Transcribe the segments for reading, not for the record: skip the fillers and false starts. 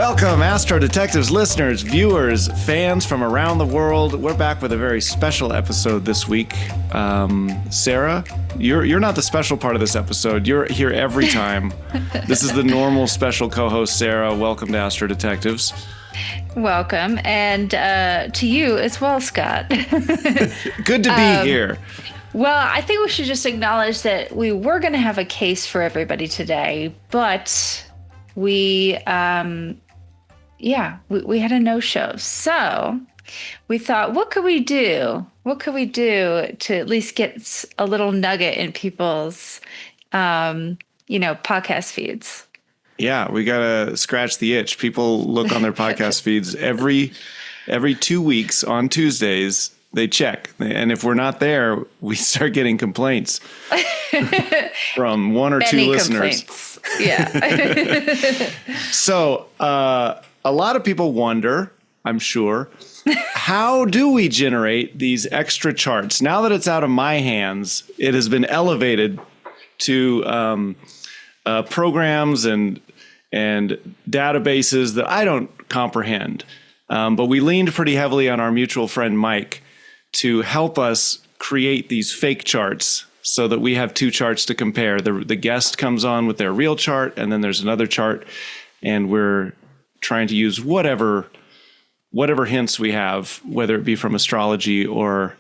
Welcome, Astro Detectives listeners, viewers, fans from around the world. We're back with a very special episode this week. Sarah, you're not the special part of this episode. You're here every time. This is the normal special co-host, Sarah. Welcome to Astro Detectives. Welcome, and to you as well, Scott. Good to be here. Well, I think we should just acknowledge that we were going to have a case for everybody today, but we had a no-show. So we thought, what could we do? What could we do to at least get a little nugget in people's, podcast feeds? Yeah, we got to scratch the itch. People look on their podcast feeds every 2 weeks on Tuesdays. They check. And if we're not there, we start getting complaints from one or two listeners. Complaints. Yeah. So a lot of people wonder, I'm sure, how do we generate these extra charts? Now that it's out of my hands, it has been elevated to programs and databases that I don't comprehend. But we leaned pretty heavily on our mutual friend, Mike, to help us create these fake charts so that we have two charts to compare. The guest comes on with their real chart, and then there's another chart, and we're trying to use whatever hints we have, whether it be from astrology or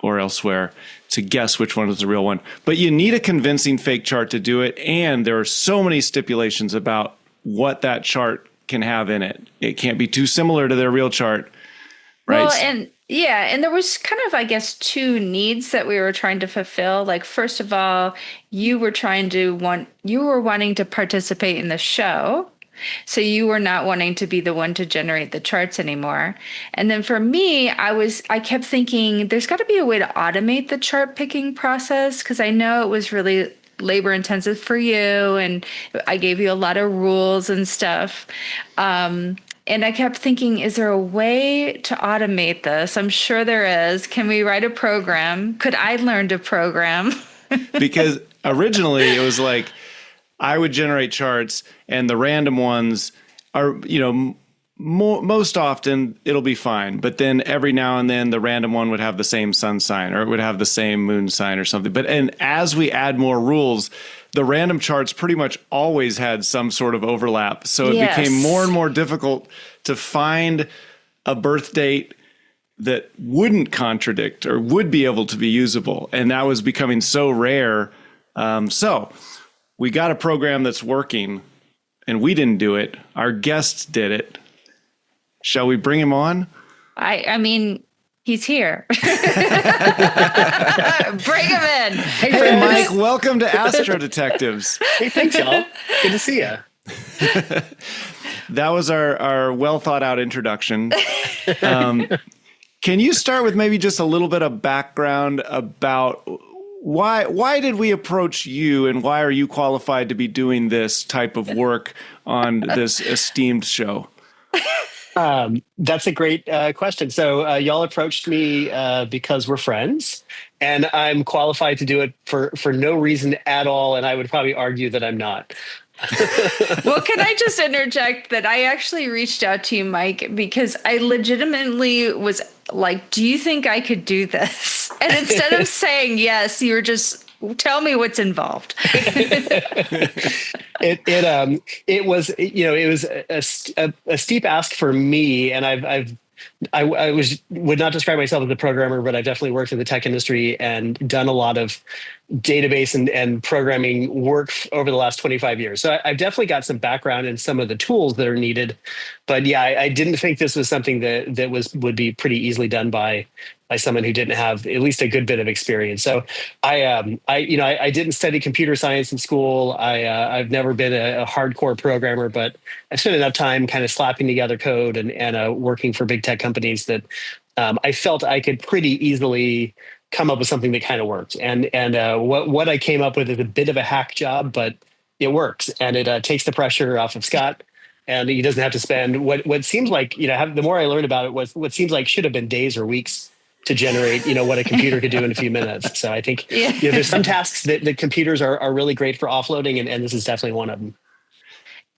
elsewhere, to guess which one is the real one. But you need a convincing fake chart to do it, and there are so many stipulations about what that chart can have in it. It can't be too similar to their real chart, right? Well, and there was kind of, I guess, two needs that we were trying to fulfill. Like, first of all, you were wanting to participate in the show. So you were not wanting to be the one to generate the charts anymore. And then for me, I kept thinking there's got to be a way to automate the chart picking process, because I know it was really labor intensive for you, and I gave you a lot of rules and stuff. And I kept thinking, is there a way to automate this? I'm sure there is. Can we write a program? Could I learn to program? Because originally it was like I would generate charts, and the random ones are, most often it'll be fine. But then every now and then the random one would have the same sun sign, or it would have the same moon sign or something. And as we add more rules, the random charts pretty much always had some sort of overlap. So it became more and more difficult to find a birth date that wouldn't contradict or would be able to be usable. And that was becoming so rare. So we got a program that's working, and we didn't do it. Our guests did it. Shall we bring him on? I mean, he's here. Bring him in. Hey, Mike, welcome to Astro Detectives. Hey, thanks, y'all. Good to see you. That was our well thought out introduction. Can you start with maybe just a little bit of background about why did we approach you, and why are you qualified to be doing this type of work on this esteemed show? That's a great question. So y'all approached me because we're friends, and I'm qualified to do it for no reason at all. And I would probably argue that I'm not. Well, can I just interject that I actually reached out to you, Mike, because I legitimately was like, do you think I could do this? And instead of saying yes, you were just, tell me what's involved. It was a steep ask for me, and I would not describe myself as a programmer, but I've definitely worked in the tech industry and done a lot of database and programming work over the last 25 years. So I've definitely got some background in some of the tools that are needed. But yeah, I didn't think this was something that would be pretty easily done by someone who didn't have at least a good bit of experience. So I didn't study computer science in school. I've never been a hardcore programmer, but I've spent enough time kind of slapping together code and working for big tech companies that I felt I could pretty easily come up with something that kind of worked. And what I came up with is a bit of a hack job, but it works, and it takes the pressure off of Scott. And he doesn't have to spend what seems like, the more I learned about it, what seems like should have been days or weeks to generate, what a computer could do in a few minutes. So I think there's some tasks that computers are really great for offloading, and this is definitely one of them.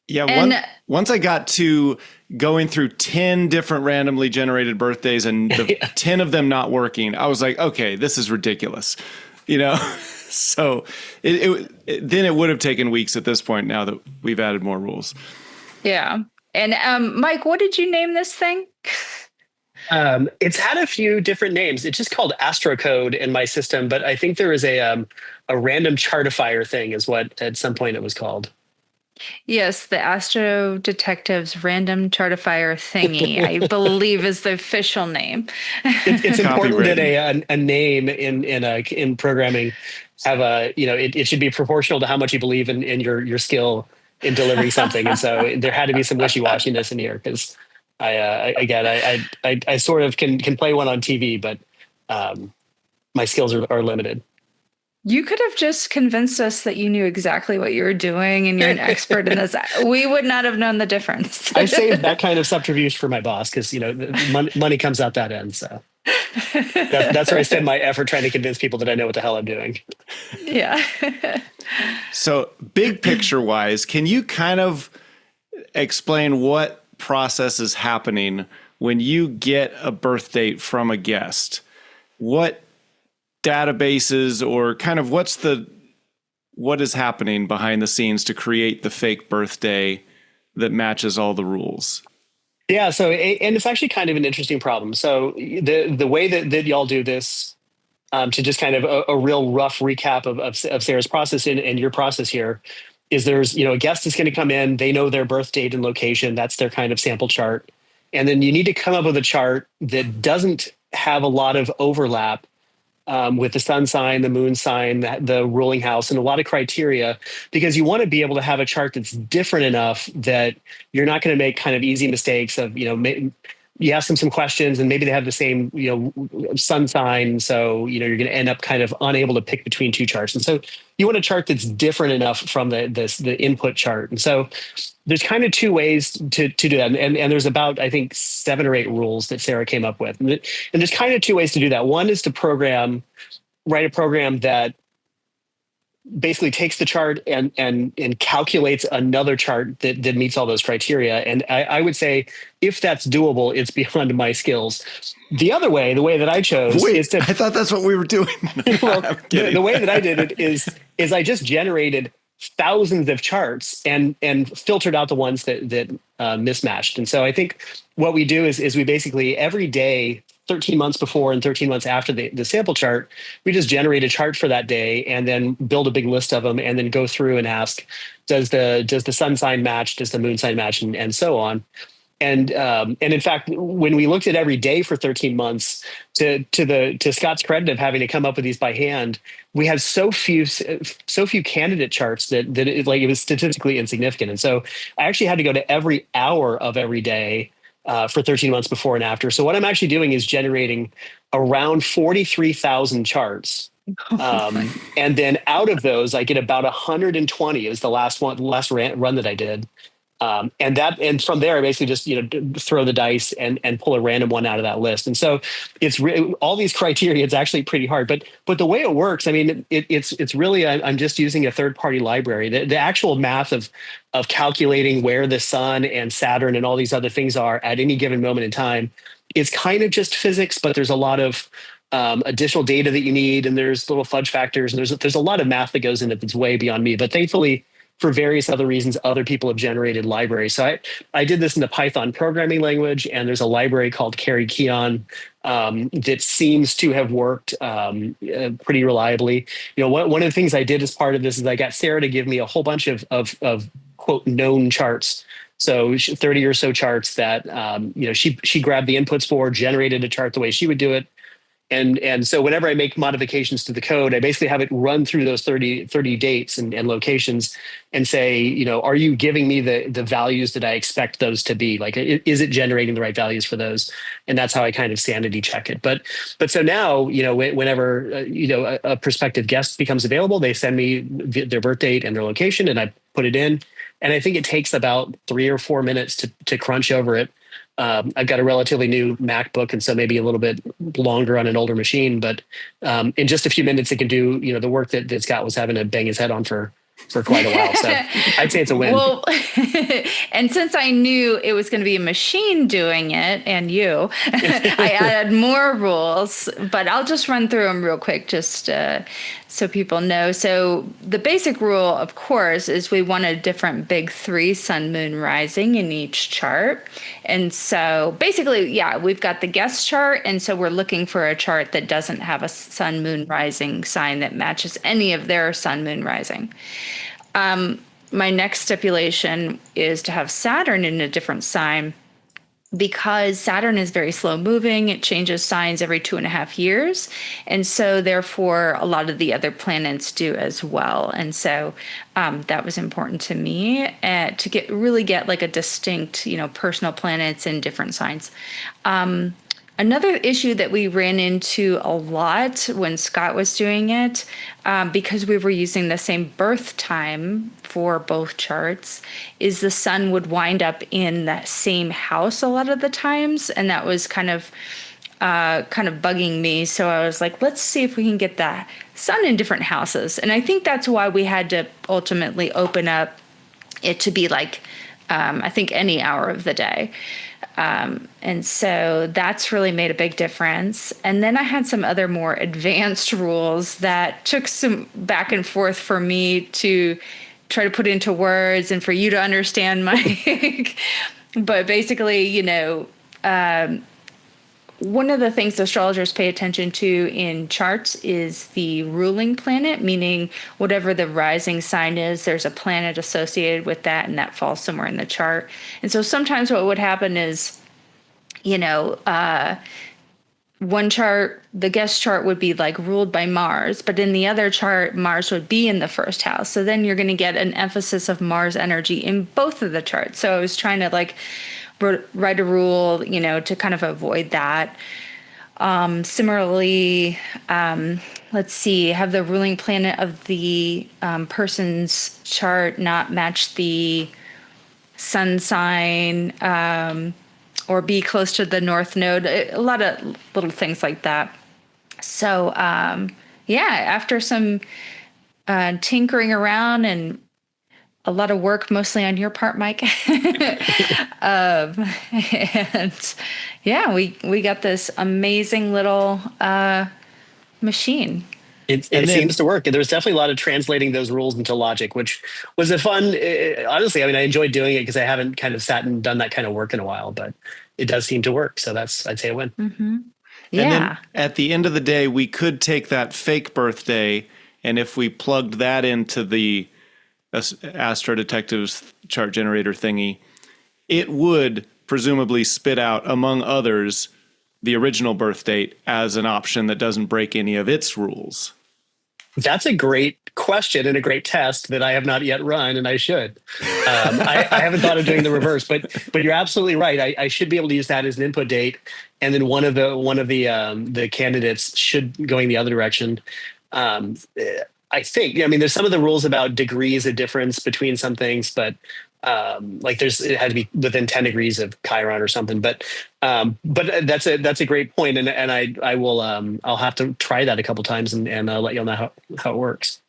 Yeah, And once I got to going through 10 different randomly generated birthdays and the 10 of them not working, I was like, okay, this is ridiculous. You know? So then it would have taken weeks at this point now that we've added more rules. yeah. And Mike, what did you name this thing? It's had a few different names. It's just called AstroCode in my system, but I think there is a random chartifier thing is what at some point it was called. Yes, the Astro Detective's random chartifier thingy, I believe, is the official name. It's important that a name in programming have it should be proportional to how much you believe in your skill in delivering something, and so there had to be some wishy-washiness in here because I sort of can play one on TV, but my skills are limited. You could have just convinced us that you knew exactly what you were doing and you're an expert in this. We would not have known the difference. I saved that kind of subterfuge for my boss because money comes out that end. So that's where I spend my effort trying to convince people that I know what the hell I'm doing. Yeah. So big picture wise, can you kind of explain what process is happening when you get a birth date from a guest? What databases or kind of what is happening behind the scenes to create the fake birthday that matches all the rules? Yeah. So, and it's actually kind of an interesting problem. So the way that y'all do this, to just kind of a real rough recap of Sarah's process and your process here is there's, a guest is going to come in, they know their birth date and location. That's their kind of sample chart. And then you need to come up with a chart that doesn't have a lot of overlap with the sun sign, the moon sign, the ruling house, and a lot of criteria, because you want to be able to have a chart that's different enough that you're not going to make kind of easy mistakes of, you ask them some questions and maybe they have the same, sun sign. So, you're going to end up kind of unable to pick between two charts. And so you want a chart that's different enough from the input chart. And so there's kind of two ways to do that. And there's about, I think, 7 or 8 rules that Sarah came up with. And there's kind of 2 ways to do that. One is to write a program that basically takes the chart and calculates another chart that meets all those criteria. And I would say if that's doable, it's beyond my skills. The other way, the way that I chose is to... I thought that's what we were doing. Well, the way that I did it is I just generated thousands of charts and filtered out the ones that mismatched. And so I think what we do is we basically every day, 13 months before and 13 months after the sample chart, we just generate a chart for that day and then build a big list of them and then go through and ask, does the sun sign match? Does the moon sign match? And so on. And in fact, when we looked at every day for 13 months, to Scott's credit of having to come up with these by hand, we had so few candidate charts that it was statistically insignificant. And so I actually had to go to every hour of every day for 13 months before and after. So what I'm actually doing is generating around 43,000 charts. And then out of those, I get about 120 is the last run that I did. And from there, I basically just, throw the dice and pull a random one out of that list. And so it's all these criteria, it's actually pretty hard, but the way it works, I mean, it's really, I'm just using a third-party library. The actual math of calculating where the sun and Saturn and all these other things are at any given moment in time is kind of just physics, but there's a lot of additional data that you need. And there's little fudge factors. And there's a lot of math that goes into it that's way beyond me, but thankfully, for various other reasons, other people have generated libraries. So I did this in the Python programming language, and there's a library called Carry Keon that seems to have worked pretty reliably. One of the things I did as part of this is I got Sarah to give me a whole bunch of quote known charts. So 30 or so charts that she grabbed the inputs for, generated a chart the way she would do it. And so whenever I make modifications to the code, I basically have it run through those 30 dates and locations and say, are you giving me the values that I expect those to be? Like, is it generating the right values for those? And that's how I kind of sanity check it. But so now, whenever, a prospective guest becomes available, they send me their birth date and their location and I put it in. And I think it takes about 3 or 4 minutes to crunch over it. I've got a relatively new MacBook, and so maybe a little bit longer on an older machine. But in just a few minutes, it can do the work that Scott was having to bang his head on for for quite a while. So I'd say it's a win. Well, and since I knew it was going to be a machine doing it and you, I added more rules, but I'll just run through them real quick just so people know. So the basic rule, of course, is we want a different big 3 sun, moon, rising in each chart. And so basically, yeah, we've got the guest chart. And so we're looking for a chart that doesn't have a sun, moon, rising sign that matches any of their sun, moon, rising. My next stipulation is to have Saturn in a different sign because Saturn is very slow moving. It changes signs every 2.5 years. And so therefore a lot of the other planets do as well. And so that was important to me to really get like a distinct, personal planets in different signs. Another issue that we ran into a lot when Scott was doing it, because we were using the same birth time for both charts, is the sun would wind up in that same house a lot of the times, and that was kind of bugging me. So I was like, let's see if we can get the sun in different houses, and I think that's why we had to ultimately open up it to be like, I think any hour of the day. And so that's really made a big difference. And then I had some other more advanced rules that took some back and forth for me to try to put into words and for you to understand my, but basically, one of the things astrologers pay attention to in charts is the ruling planet, meaning whatever the rising sign is, there's a planet associated with that, and that falls somewhere in the chart. And so sometimes what would happen is, one chart, the guest chart would be like ruled by Mars, but in the other chart, Mars would be in the first house. So then you're going to get an emphasis of Mars energy in both of the charts. So I was trying to write a rule, to kind of avoid that. Similarly, let's see, have the ruling planet of the person's chart not match the sun sign, or be close to the north node, a lot of little things like that. So, after some tinkering around and a lot of work, mostly on your part, Mike. And we got this amazing little machine. It seems to work. And there's definitely a lot of translating those rules into logic, which was a fun, honestly, I enjoyed doing it because I haven't kind of sat and done that kind of work in a while, but it does seem to work. So I'd say a win. Mm-hmm. Yeah. And then at the end of the day, we could take that fake birthday, and if we plugged that into the Astro Detective's chart generator thingy, it would presumably spit out, among others, the original birth date as an option that doesn't break any of its rules. That's a great question and a great test that I have not yet run, and I should. I haven't thought of doing the reverse, but you're absolutely right. I should be able to use that as an input date, and then one of the candidates should going the other direction. I think, there's some of the rules about degrees of difference between some things, but it had to be within 10 degrees of Chiron or something. But that's a great point. And I will, I'll have to try that a couple times and let you know how it works.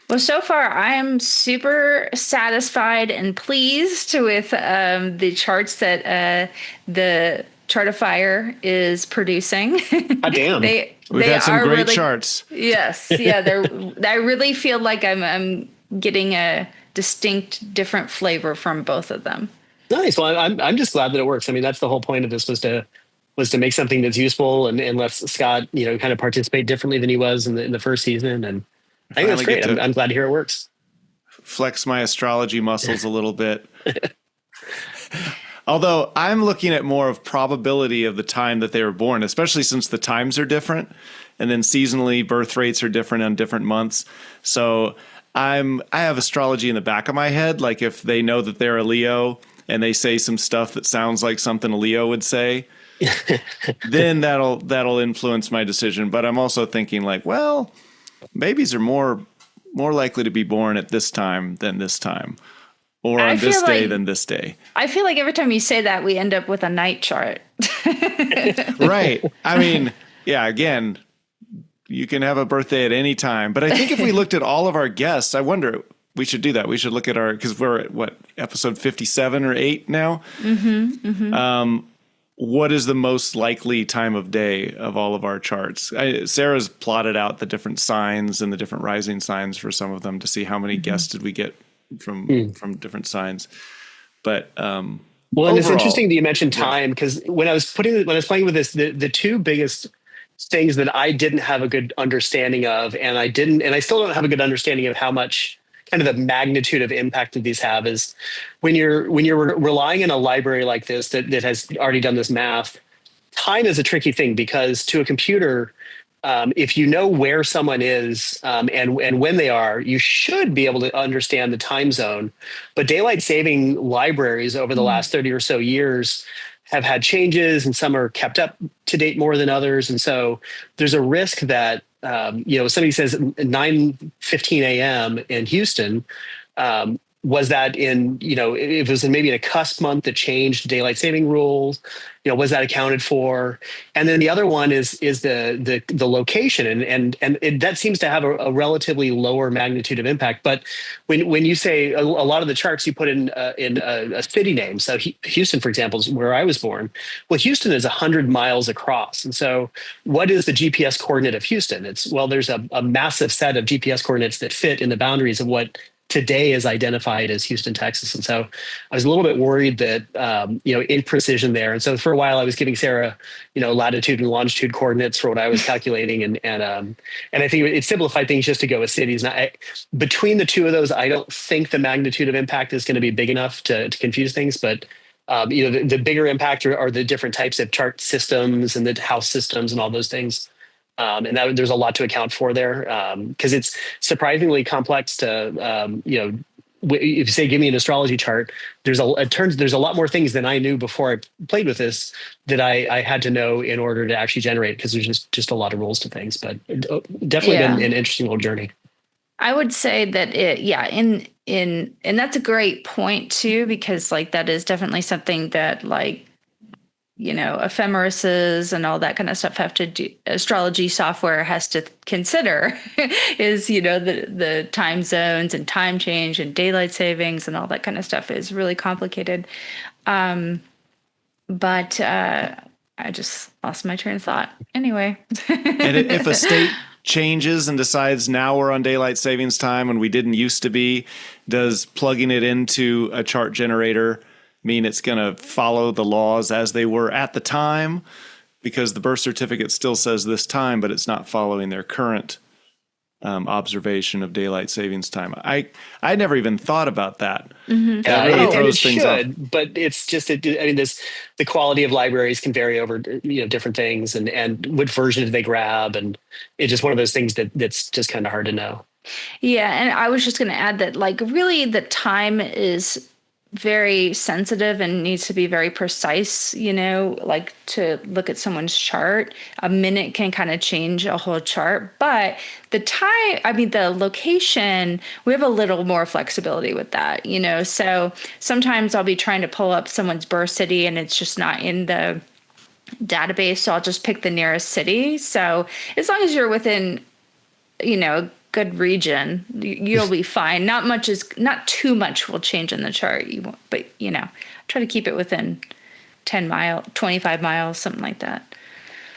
Well, so far I am super satisfied and pleased with the charts that the Chartifier is producing. Oh, damn. We've had some great charts. Yes. Yeah. I really feel like I'm getting a distinct, different flavor from both of them. Nice. Well, I'm just glad that it works. That's the whole point of this was to make something that's useful and let Scott, kind of participate differently than he was in the first season. And I think that's great. I'm glad to hear it works. Flex my astrology muscles a little bit. Although I'm looking at more of probability of the time that they were born, especially since the times are different, and then seasonally birth rates are different on different months. So I have astrology in the back of my head. Like if they know that they're a Leo and they say some stuff that sounds like something a Leo would say, then that'll influence my decision. But I'm also thinking babies are more likely to be born at this time than this time. Or on this day than this day. I feel like every time you say that, we end up with a night chart. Right. Again, you can have a birthday at any time. But I think if we looked at all of our guests, I wonder, We should do that. We should look at because we're at episode 57 or 8 now. What is the most likely time of day of all of our charts? Sarah's plotted out the different signs and the different rising signs for some of them to see how many guests did we get from different signs. But and overall, it's interesting that you mentioned time, because when I was playing with this, the two biggest things that I didn't have a good understanding of, and I still don't have a good understanding of how much kind of the magnitude of impact that these have, is when you're relying on a library like this that has already done this math. Time is a tricky thing, because to a computer, if you know where someone is and when they are, you should be able to understand the time zone. But daylight saving libraries over the last 30 or so years have had changes, and some are kept up to date more than others. And so there's a risk that somebody says 9:15 a.m. in Houston. Was that in, it was in maybe in a cusp month that changed daylight saving rules, was that accounted for? And then the other one is the location, and that seems to have a relatively lower magnitude of impact. But when you say a lot of the charts you put in a city name, so Houston, for example, is where I was born. Well, Houston is 100 miles across, and so what is the GPS coordinate of Houston? There's a massive set of GPS coordinates that fit in the boundaries of what today is identified as Houston, Texas. And so I was a little bit worried that, imprecision there. And so for a while I was giving Sarah, latitude and longitude coordinates for what I was calculating. And I think it simplified things just to go with cities. And between the two of those, I don't think the magnitude of impact is going to be big enough to confuse things. But, the bigger impact are the different types of chart systems and the house systems and all those things. And there's a lot to account for there, because it's surprisingly complex to, if you say, give me an astrology chart, there's a lot more things than I knew before I played with this that I had to know in order to actually generate, because there's just a lot of rules to things. But definitely been an interesting little journey. I would say that and that's a great point too, because that is definitely something that ephemerises and all that kind of stuff have to do. Astrology software has to consider is, the time zones and time change and daylight savings and all that kind of stuff is really complicated. But I just lost my train of thought. Anyway. And if a state changes and decides now we're on daylight savings time and we didn't used to be, does plugging it into a chart generator mean it's going to follow the laws as they were at the time, because the birth certificate still says this time, but it's not following their current observation of daylight savings time? I never even thought about that. Mm-hmm. That really throws things off. But it's just, the quality of libraries can vary over, different things, and what version did they grab, and it's just one of those things that's just kind of hard to know. Yeah, and I was just going to add that, really, the time is very sensitive and needs to be very precise, to look at someone's chart. A minute can kind of change a whole chart, but the location, we have a little more flexibility with that, so sometimes I'll be trying to pull up someone's birth city and it's just not in the database. So I'll just pick the nearest city. So as long as you're within, a good region, you'll be fine. Not too much will change in the chart. But try to keep it within 25 miles, something like that.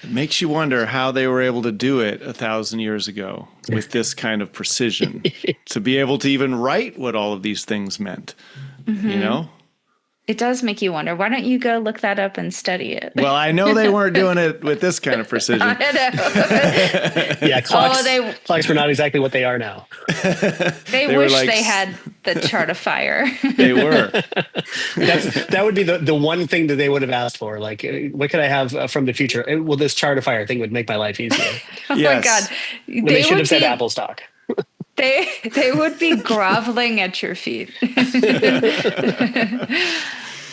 It makes you wonder how they were able to do it 1,000 years ago with this kind of precision, to be able to even write what all of these things meant. Mm-hmm. It does make you wonder. Why don't you go look that up and study it? Well, I know they weren't doing it with this kind of precision. I know. Yeah, clocks were not exactly what they are now. They wish they had the chart of fire. They were. That would be the one thing that they would have asked for. Like, what could I have from the future? Well, this chart of fire thing would make my life easier. Oh my God. They should have said Apple stock. They would be groveling at your feet.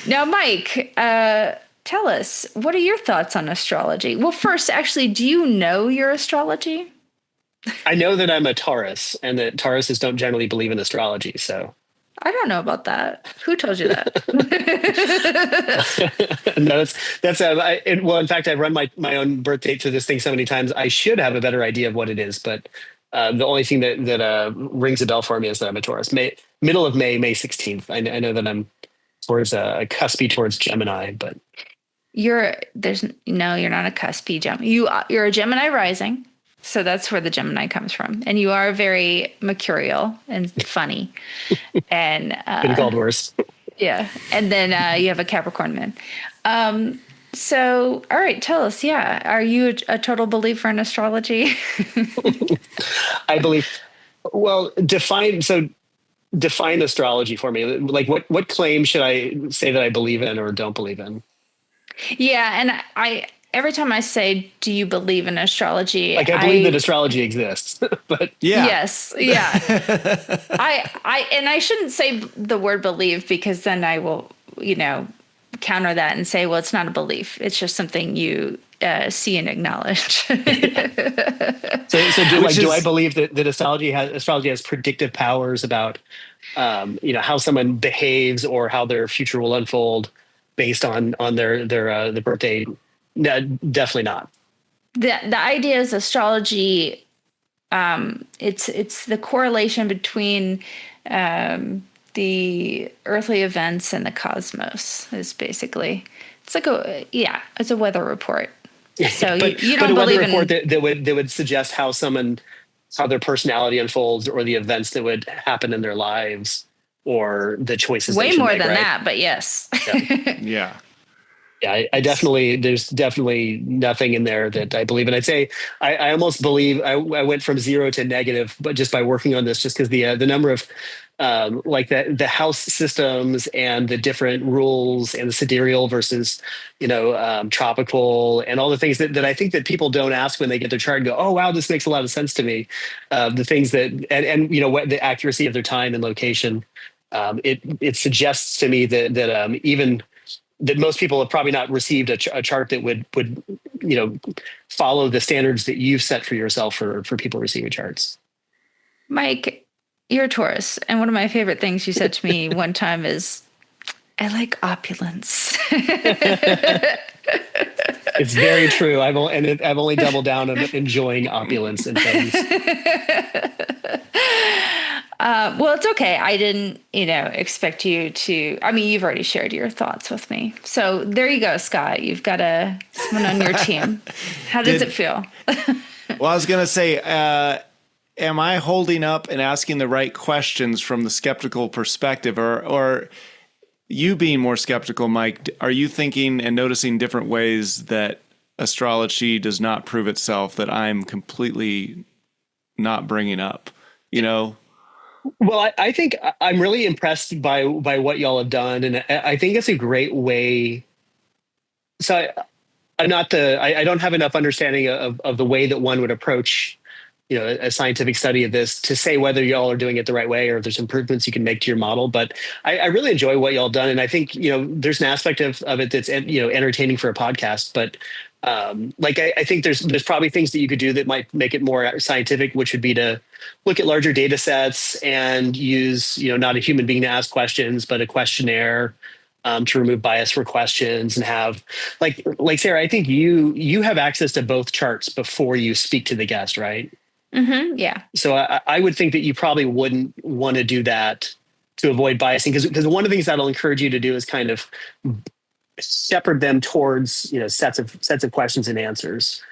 Now, Mike, tell us, what are your thoughts on astrology? Well, first, actually, do you know your astrology? I know that I'm a Taurus, and that Tauruses don't generally believe in astrology. So I don't know about that. Who told you that? No, well, in fact, I've run my own birth date through this thing so many times. I should have a better idea of what it is, but The only thing that rings a bell for me is that I'm a Taurus. Middle of May 16th. I know that I'm towards a cuspy towards Gemini, but you're not a cuspy Gemini. You're a Gemini rising. So that's where the Gemini comes from. And you are very mercurial and funny. And been called worse. yeah. And then you have a Capricorn moon. So, all right, tell us. Yeah. Are you a total believer in astrology? I believe, well, define astrology for me. Like what claim should I say that I believe in or don't believe in? Yeah. And every time I say, do you believe in astrology? Like I believe that astrology exists, but Yeah. Yes. Yeah. I shouldn't say the word believe because then I will, counter that and say, well, it's not a belief. It's just something you see and acknowledge. So do I believe that astrology has predictive powers about, how someone behaves or how their future will unfold based on their birthday? No, definitely not. The idea is astrology. It's the correlation between the earthly events and the cosmos is basically, it's like it's a weather report. So you don't a believe weather report in that would suggest how their personality unfolds or the events that would happen in their lives or the choices way they should more make, than right? that, but yes. Yeah. Yeah, there's definitely nothing in there that I believe in. I'd say I almost believe I went from 0 to negative, but just by working on this, just because the number of like the house systems and the different rules and the sidereal versus tropical and all the things that I think that people don't ask when they get their chart and go, oh wow, this makes a lot of sense to me. The things that and what the accuracy of their time and location. It suggests to me that even that most people have probably not received a chart that would follow the standards that you've set for yourself for people receiving charts. Mike, you're a Taurus, and one of my favorite things you said to me one time is, I like opulence. It's very true. I've only doubled down on enjoying opulence and things. Well, it's okay. I didn't, expect you to. I mean, you've already shared your thoughts with me. So there you go, Scott. You've got someone on your team. How does it feel? Well, I was going to say, am I holding up and asking the right questions from the skeptical perspective, or you being more skeptical, Mike? Are you thinking and noticing different ways that astrology does not prove itself that I'm completely not bringing up? Well, I think I'm really impressed by what y'all have done, and I think it's a great way. So I don't have enough understanding of the way that one would approach, a scientific study of this to say whether y'all are doing it the right way or if there's improvements you can make to your model. But I really enjoy what y'all done, and I think there's an aspect of it that's entertaining for a podcast, but. I think there's probably things that you could do that might make it more scientific, which would be to look at larger data sets and use, not a human being to ask questions, but a questionnaire to remove bias for questions and have like Sarah, I think you have access to both charts before you speak to the guest, right? Mm-hmm, yeah. So I would think that you probably wouldn't want to do that to avoid biasing because one of the things that'll encourage you to do is kind of shepherd them towards sets of questions and answers,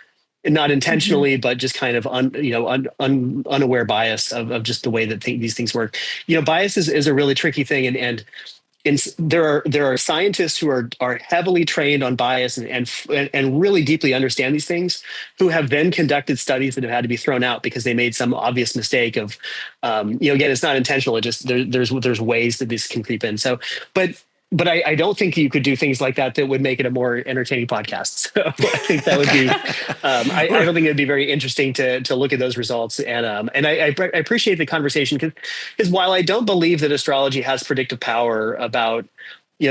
and not intentionally, but just kind of unaware bias of just the way that these things work. Bias is a really tricky thing, and there are scientists who are heavily trained on bias and really deeply understand these things, who have then conducted studies that have had to be thrown out because they made some obvious mistake of again, it's not intentional. It just there's ways that this can creep in. So, but I don't think you could do things like that would make it a more entertaining podcast. So I think that would be, I don't think it'd be very interesting to look at those results. And I appreciate the conversation because while I don't believe that astrology has predictive power about,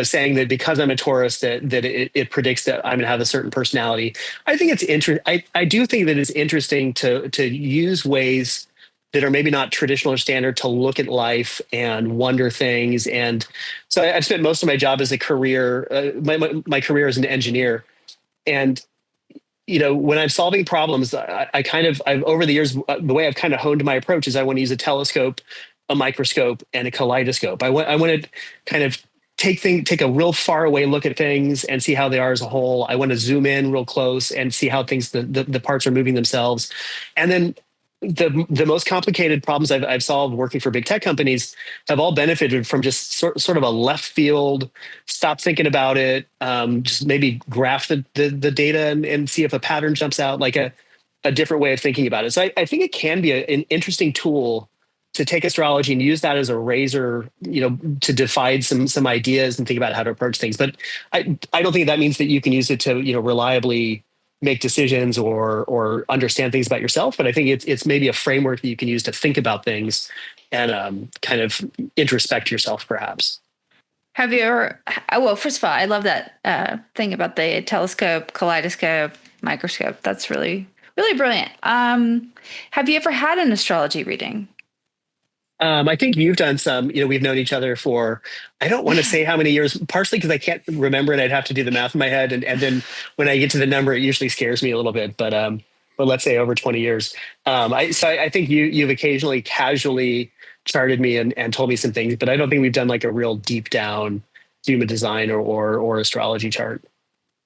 saying that because I'm a Taurus that it predicts that I'm going to have a certain personality, I think it's interesting. I do think that it's interesting to use ways that are maybe not traditional or standard to look at life and wonder things. And so I've spent most of my job as a career, my career as an engineer. And when I'm solving problems, I've over the years, the way I've kind of honed my approach is I want to use a telescope, a microscope, and a kaleidoscope. I want to kind of take a real far away look at things and see how they are as a whole. I want to zoom in real close and see how the parts are moving themselves. And then the most complicated problems I've solved working for big tech companies have all benefited from just sort of a left field, stop thinking about it, just maybe graph the data and see if a pattern jumps out, like a different way of thinking about it. So I think it can be an interesting tool to take astrology and use that as a razor, to divide some ideas and think about how to approach things. But I don't think that means that you can use it to, reliably make decisions or understand things about yourself. But I think it's maybe a framework that you can use to think about things and kind of introspect yourself, perhaps. Have you ever? Well, first of all, I love that thing about the telescope, kaleidoscope, microscope. That's really, really brilliant. Have you ever had an astrology reading? I think you've done some. We've known each other for, I don't want to say how many years, partially because I can't remember and I'd have to do the math in my head. And then when I get to the number, it usually scares me a little bit. But let's say over 20 years. I think you've occasionally casually charted me and told me some things, but I don't think we've done like a real deep down human design or astrology chart.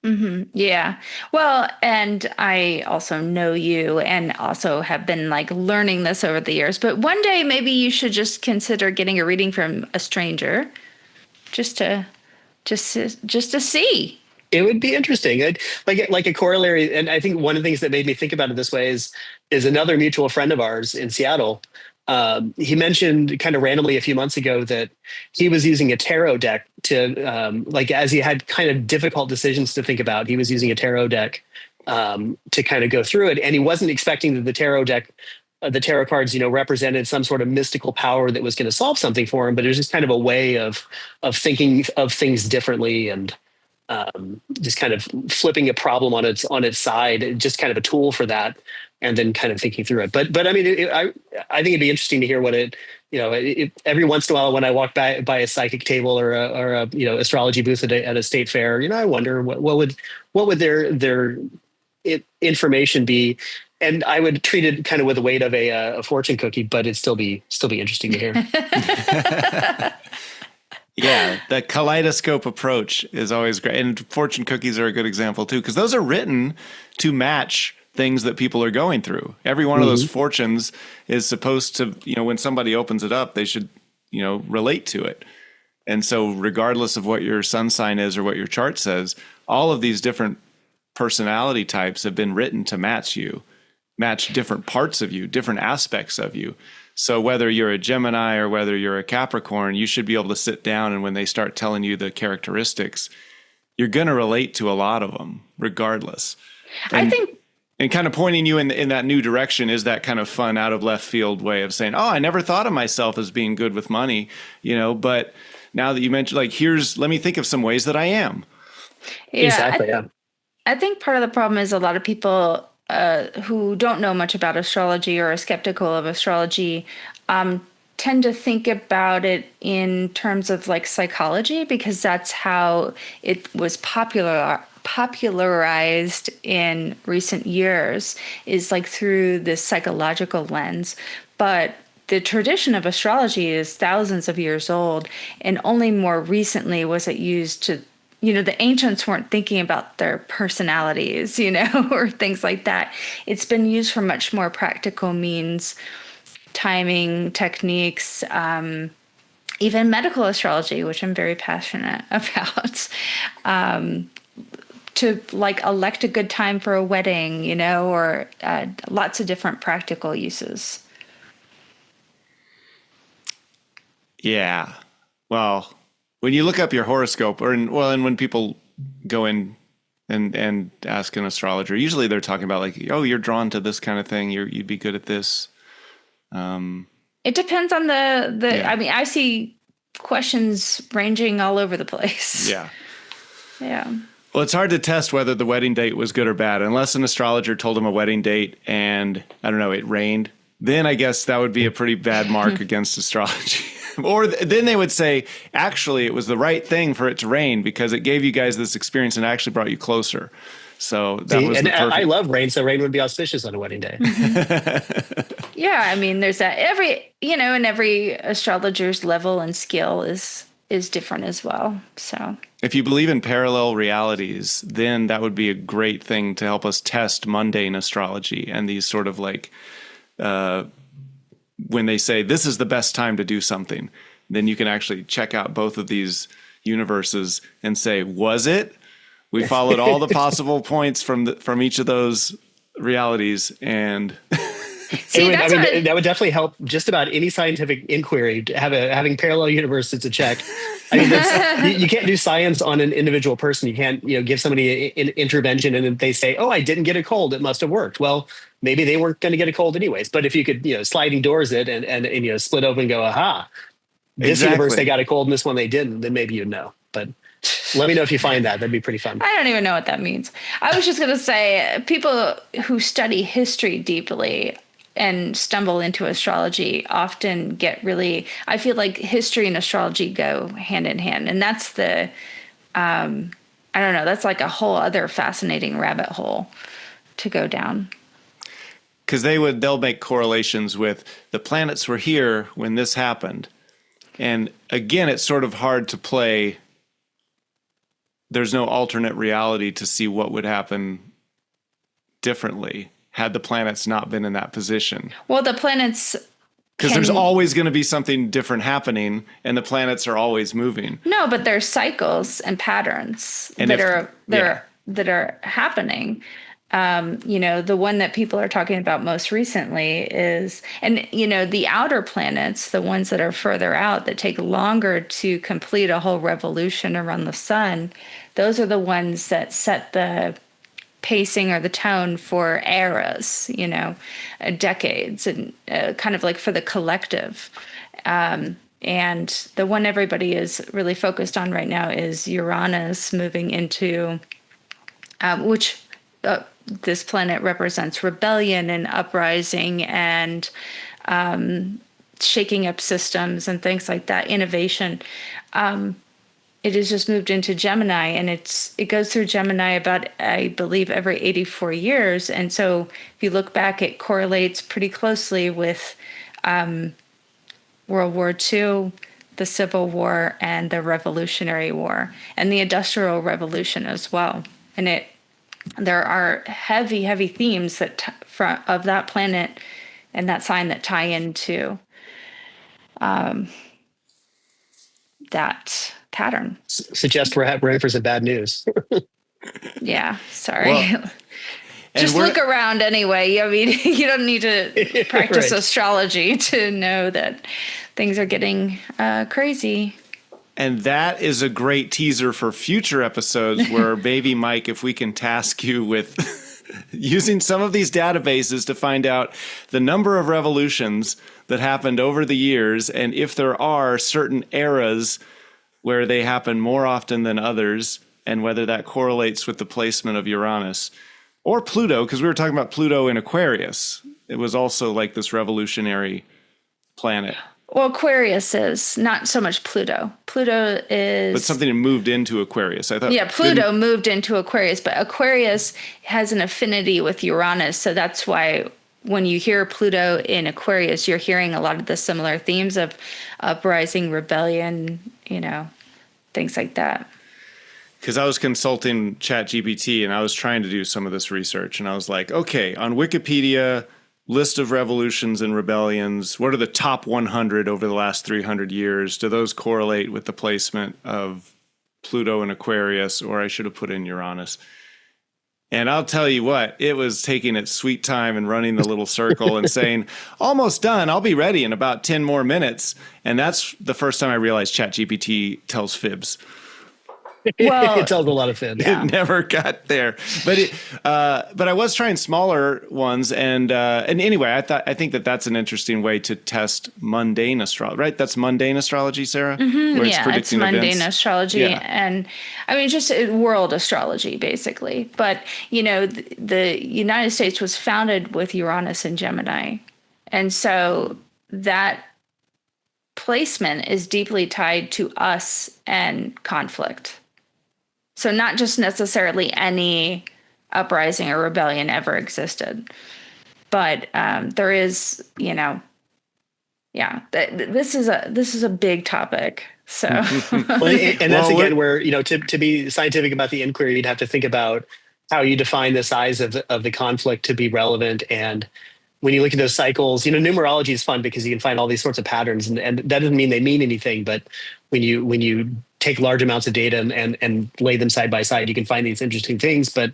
Mm-hmm. Yeah. Well, and I also know you and also have been like learning this over the years, but one day maybe you should just consider getting a reading from a stranger just to see. It would be interesting. Like a corollary. And I think one of the things that made me think about it this way is another mutual friend of ours in Seattle. He mentioned kind of randomly a few months ago that he was using a tarot deck to, as he had kind of difficult decisions to think about, he was using a tarot deck to kind of go through it. And he wasn't expecting that the tarot deck, the tarot cards, represented some sort of mystical power that was going to solve something for him. But it was just kind of a way of thinking of things differently and just kind of flipping a problem on its side, just kind of a tool for that. And then kind of thinking through it. But I mean, I think it'd be interesting to hear what every once in a while when I walk by a psychic table or a astrology booth at a state fair, I wonder what would their information be. And I would treat it kind of with the weight of a fortune cookie, but it'd still be interesting to hear. Yeah, the kaleidoscope approach is always great. And fortune cookies are a good example too, because those are written to match things that people are going through. Every one of those fortunes is supposed to, when somebody opens it up, they should, relate to it. And so regardless of what your sun sign is or what your chart says, all of these different personality types have been written to match you, match different parts of you, different aspects of you. So whether you're a Gemini or whether you're a Capricorn, you should be able to sit down and when they start telling you the characteristics, you're going to relate to a lot of them regardless. And kind of pointing you in that new direction is that kind of fun out of left field way of saying, oh, I never thought of myself as being good with money, but now that you mentioned, like, let me think of some ways that I am. Yeah, exactly. I think part of the problem is a lot of people who don't know much about astrology or are skeptical of astrology tend to think about it in terms of like psychology because that's how it was popularized in recent years is like through this psychological lens. But the tradition of astrology is thousands of years old, and only more recently was it used to, the ancients weren't thinking about their personalities, or things like that. It's been used for much more practical means, timing techniques, even medical astrology, which I'm very passionate about. To like elect a good time for a wedding, or lots of different practical uses. Yeah. Well, when you look up your horoscope and when people go in and ask an astrologer, usually they're talking about like, oh, you're drawn to this kind of thing. You'd be good at this. It depends on I mean, I see questions ranging all over the place. Yeah. Yeah. Well, it's hard to test whether the wedding date was good or bad, unless an astrologer told him a wedding date and, I don't know, it rained. Then I guess that would be a pretty bad mark against astrology. Or then they would say, actually, it was the right thing for it to rain because it gave you guys this experience and actually brought you closer. So that See, was and the perfect. I love rain, so rain would be auspicious on a wedding day. Yeah, I mean, there's that and every astrologer's level and skill is different as well. So If you believe in parallel realities, then that would be a great thing to help us test mundane astrology and these sort of like when they say this is the best time to do something, then you can actually check out both of these universes and say, was it? We followed all the possible points from each of those realities, and see, that would definitely help just about any scientific inquiry. To having parallel universes to check. I mean, you can't do science on an individual person. You can't, give somebody an intervention and then they say, "Oh, I didn't get a cold. It must have worked." Well, maybe they weren't going to get a cold anyways. But if you could, sliding doors it and split open and go, "Aha, this universe they got a cold and this one they didn't," then maybe you'd know. But let me know if you find that. That'd be pretty fun. I don't even know what that means. I was just going to say people who study history deeply and stumble into astrology often get really, I feel like history and astrology go hand in hand. And that's I don't know, that's like a whole other fascinating rabbit hole to go down. because they'll make correlations with the planets were here when this happened. And again, it's sort of hard to play. There's no alternate reality to see what would happen differently had the planets not been in that position. Well, the planets, because there's always going to be something different happening, and the planets are always moving. no, but there's cycles and patterns And that are happening. The one that people are talking about most recently is, and the outer planets, the ones that are further out that take longer to complete a whole revolution around the sun, those are the ones that set the pacing or the tone for eras, decades, and kind of like for the collective. And the one everybody is really focused on right now is Uranus moving into, which this planet represents rebellion and uprising and shaking up systems and things like that, innovation. It has just moved into Gemini, and it goes through Gemini about, I believe, every 84 years. And so if you look back, it correlates pretty closely with World War II, the Civil War, and the Revolutionary War, and the Industrial Revolution as well. And there are heavy, heavy themes of that planet and that sign that tie into that pattern. Suggest we're ready for some bad news. Yeah, sorry. Well, just look around anyway. I mean, you don't need to practice astrology to know that things are getting crazy. And that is a great teaser for future episodes where, baby Mike, if we can task you with using some of these databases to find out the number of revolutions that happened over the years, and if there are certain eras where they happen more often than others, and whether that correlates with the placement of Uranus or Pluto, because we were talking about Pluto in Aquarius. It was also like this revolutionary planet. Well, Aquarius is not so much Pluto. Pluto is... But something that moved into Aquarius. I thought. Yeah, Pluto moved into Aquarius, but Aquarius has an affinity with Uranus. So that's why when you hear Pluto in Aquarius, you're hearing a lot of the similar themes of uprising, rebellion, things like that. Because I was consulting ChatGPT and I was trying to do some of this research. And I was like, okay, on Wikipedia... list of revolutions and rebellions. What are the top 100 over the last 300 years? Do those correlate with the placement of Pluto and Aquarius? Or I should have put in Uranus. And I'll tell you what, it was taking its sweet time and running the little circle and saying, almost done. I'll be ready in about 10 more minutes. And that's the first time I realized ChatGPT tells fibs. Well, it tells a lot of fibs. Yeah. It never got there, but I was trying smaller ones, and anyway, I think that's an interesting way to test mundane astrology, right? That's mundane astrology, Sarah. Mm-hmm. It's mundane events. Astrology, and I mean just world astrology, basically. But the United States was founded with Uranus and Gemini, and so that placement is deeply tied to us and conflict. So not just necessarily any uprising or rebellion ever existed. But there is, this is a big topic. So, Well, and that's again where, to be scientific about the inquiry, you'd have to think about how you define the size of the conflict to be relevant. And when you look at those cycles, numerology is fun because you can find all these sorts of patterns, and that doesn't mean they mean anything. But when you take large amounts of data and lay them side by side, you can find these interesting things. But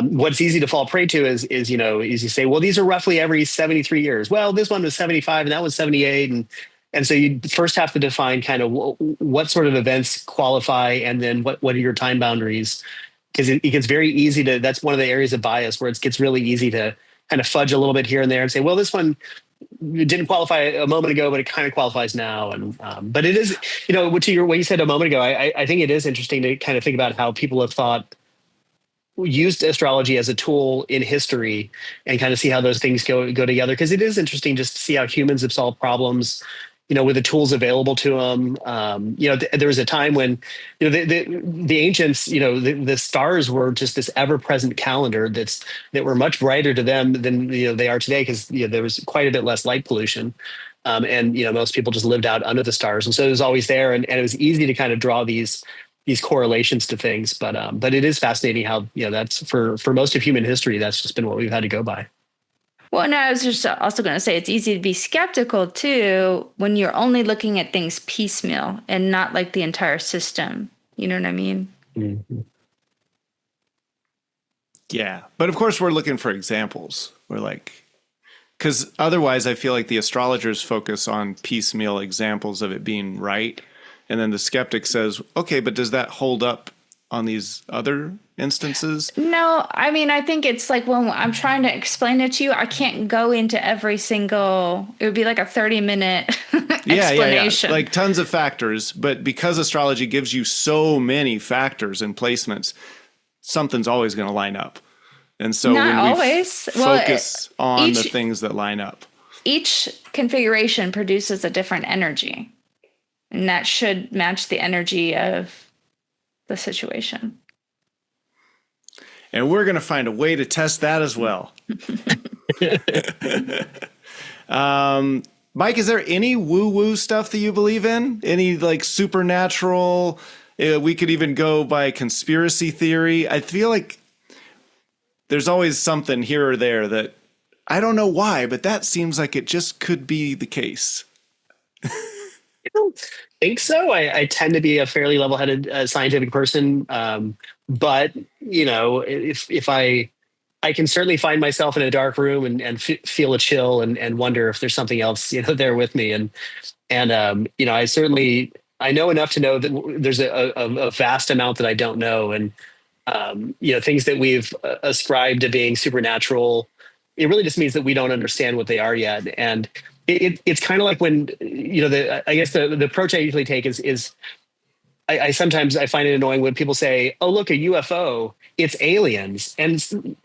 what's easy to fall prey to is you say, well, these are roughly every 73 years. Well, this one was 75 and that was 78. And so you first have to define kind of what sort of events qualify, and then what are your time boundaries? Because it gets very easy that's one of the areas of bias where it gets really easy to kind of fudge a little bit here and there and say, well, this one didn't qualify a moment ago, but it kind of qualifies now. And but it is, what you said a moment ago, I think it is interesting to kind of think about how people have used astrology as a tool in history and kind of see how those things go together. Because it is interesting just to see how humans have solved problems, with the tools available to them. There was a time when, the ancients, the stars were just this ever-present calendar that were much brighter to them than they are today, because there was quite a bit less light pollution. And most people just lived out under the stars, and so it was always there, and it was easy to kind of draw these correlations to things. But it is fascinating how that's for most of human history, that's just been what we've had to go by. Well, and I was just also going to say it's easy to be skeptical too when you're only looking at things piecemeal and not like the entire system. You know what I mean? Mm-hmm. Yeah, but of course we're looking for examples. We're like, because otherwise I feel like the astrologers focus on piecemeal examples of it being right. And then the skeptic says, okay, but does that hold up on these other instances? No, I mean, I think it's like when I'm trying to explain it to you, I can't go into every single, it would be like a 30-minute explanation. Yeah. Like tons of factors. But because astrology gives you so many factors and placements, something's always going to line up. And so not when always. we focus on the things that line up. Each configuration produces a different energy. And that should match the energy of the situation. And we're going to find a way to test that as well. Mike, is there any woo-woo stuff that you believe in? Any like supernatural? We could even go by conspiracy theory. I feel like there's always something here or there that I don't know why, but that seems like it just could be the case. I don't think so. I tend to be a fairly level-headed scientific person, but if I can certainly find myself in a dark room and feel a chill and wonder if there's something else there with me, and I know enough to know that there's a vast amount that I don't know, and things that we've ascribed to being supernatural. It really just means that we don't understand what they are yet, and it's kind of like when I guess the approach I usually take is I sometimes I find it annoying when people say, "Oh, look, a UFO, it's aliens," and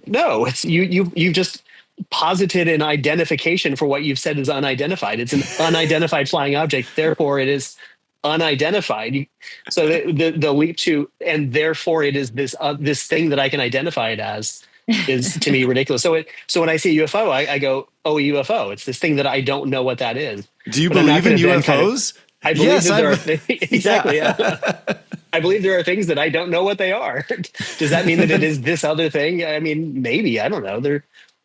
no, it's you've just posited an identification for what you've said is unidentified. It's an unidentified flying object, therefore it is unidentified. So the leap to and therefore it is this thing that I can identify it as is to me ridiculous. So when I see a UFO, I go, oh, a UFO. It's this thing that I don't know what that is. Do you believe in UFOs? I believe that there are exactly. Yeah. I believe there are things that I don't know what they are. Does that mean that it is this other thing? I mean, maybe. I don't know.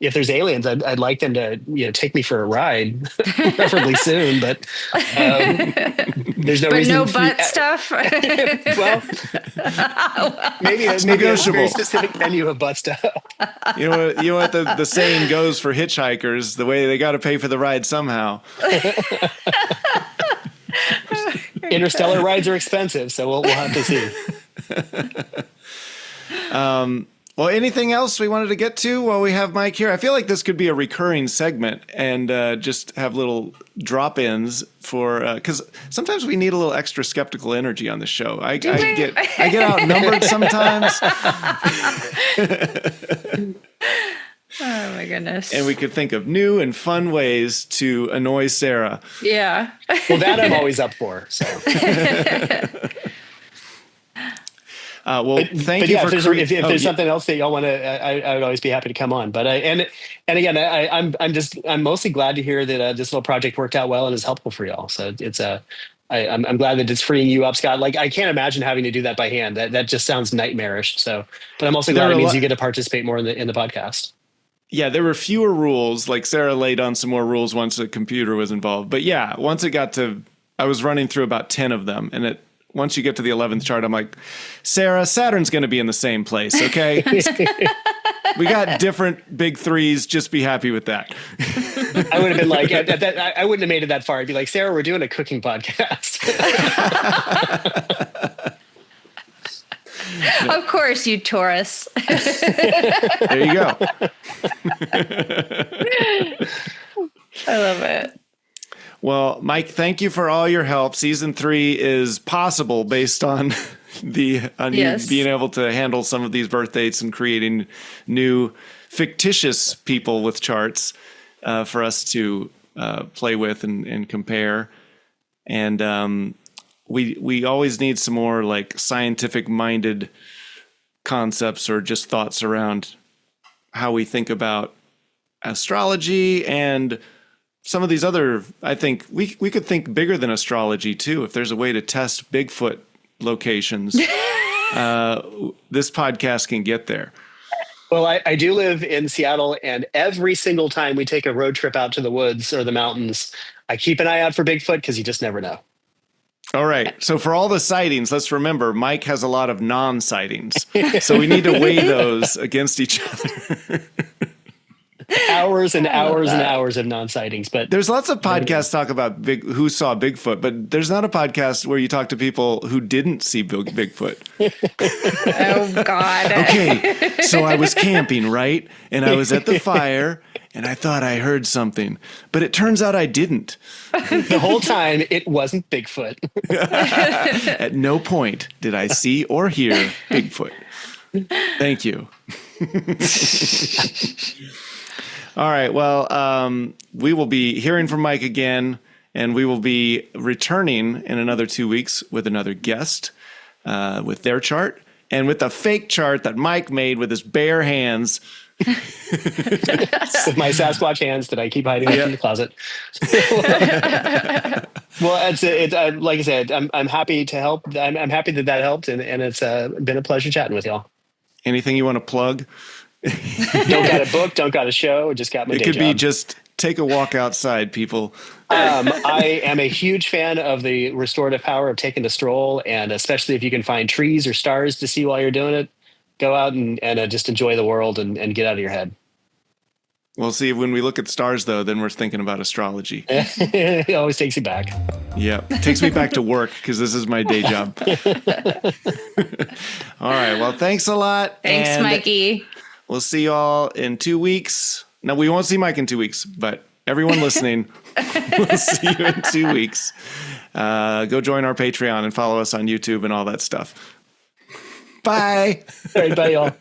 If there's aliens, I'd like them to take me for a ride, preferably soon. But there's no reason. No butt stuff. Well, maybe a very specific venue of butt stuff. You know what the saying goes for hitchhikers: the way they got to pay for the ride somehow. Interstellar rides are expensive, so we'll have to see. Well, anything else we wanted to get to while we have Mike here? I feel like this could be a recurring segment and just have little drop-ins for because sometimes we need a little extra skeptical energy on the show. I get outnumbered sometimes. Oh my goodness. And we could think of new and fun ways to annoy Sarah. Yeah. Well, that I'm always up for. So. Well, thank but you yeah, for if there's something else that y'all want to, I would always be happy to come on. But and again, I'm mostly glad to hear that this little project worked out well and is helpful for y'all. So it's I'm glad that it's freeing you up, Scott. Like I can't imagine having to do that by hand. That just sounds nightmarish. So, but I'm also glad it means you get to participate more in the podcast. Yeah, there were fewer rules. Like Sarah laid on some more rules once the computer was involved. But yeah, once it got to, I was running through about 10 of them. And once you get to the 11th chart, I'm like, Sarah, Saturn's going to be in the same place, okay? We got different big threes. Just be happy with that. I would have been like, I wouldn't have made it that far. I'd be like, Sarah, we're doing a cooking podcast. Of course, you Taurus. There you go. I love it. Well, Mike, thank you for all your help. Season 3 is possible based on you being able to handle some of these birth dates and creating new fictitious people with charts for us to play with and compare. And we always need some more like scientific minded concepts or just thoughts around how we think about astrology and some of these other, I think we could think bigger than astrology too. If there's a way to test Bigfoot locations, this podcast can get there. Well, I do live in Seattle, and every single time we take a road trip out to the woods or the mountains, I keep an eye out for Bigfoot because you just never know. All right. So for all the sightings, let's remember Mike has a lot of non-sightings. So we need to weigh those against each other. Hours and hours and hours of non-sightings. But there's lots of podcasts talk about who saw Bigfoot, but there's not a podcast where you talk to people who didn't see Bigfoot. Oh, God. Okay. So I was camping, right? And I was at the fire and I thought I heard something, but it turns out I didn't. The whole time it wasn't Bigfoot. At no point did I see or hear Bigfoot. Thank you. All right. Well, we will be hearing from Mike again, and we will be returning in another 2 weeks with another guest with their chart and with a fake chart that Mike made with his bare hands. With my Sasquatch hands that I keep hiding in the closet. Well, it's like I said, I'm happy to help. I'm happy that helped, and it's been a pleasure chatting with y'all. Anything you want to plug? Don't got a book, don't got a show, just got my day job. It could be just take a walk outside, people. I am a huge fan of the restorative power of taking a stroll, and especially if you can find trees or stars to see while you're doing it, go out and just enjoy the world and get out of your head. Well, see, when we look at stars, though, then we're thinking about astrology. It always takes you back. Yeah, it takes me back to work because this is my day job. All right, well, thanks a lot. Thanks, Mikey. We'll see you all in 2 weeks. No, we won't see Mike in 2 weeks, but everyone listening, we'll see you in 2 weeks. Go join our Patreon and follow us on YouTube and all that stuff. Bye. All right, bye, y'all.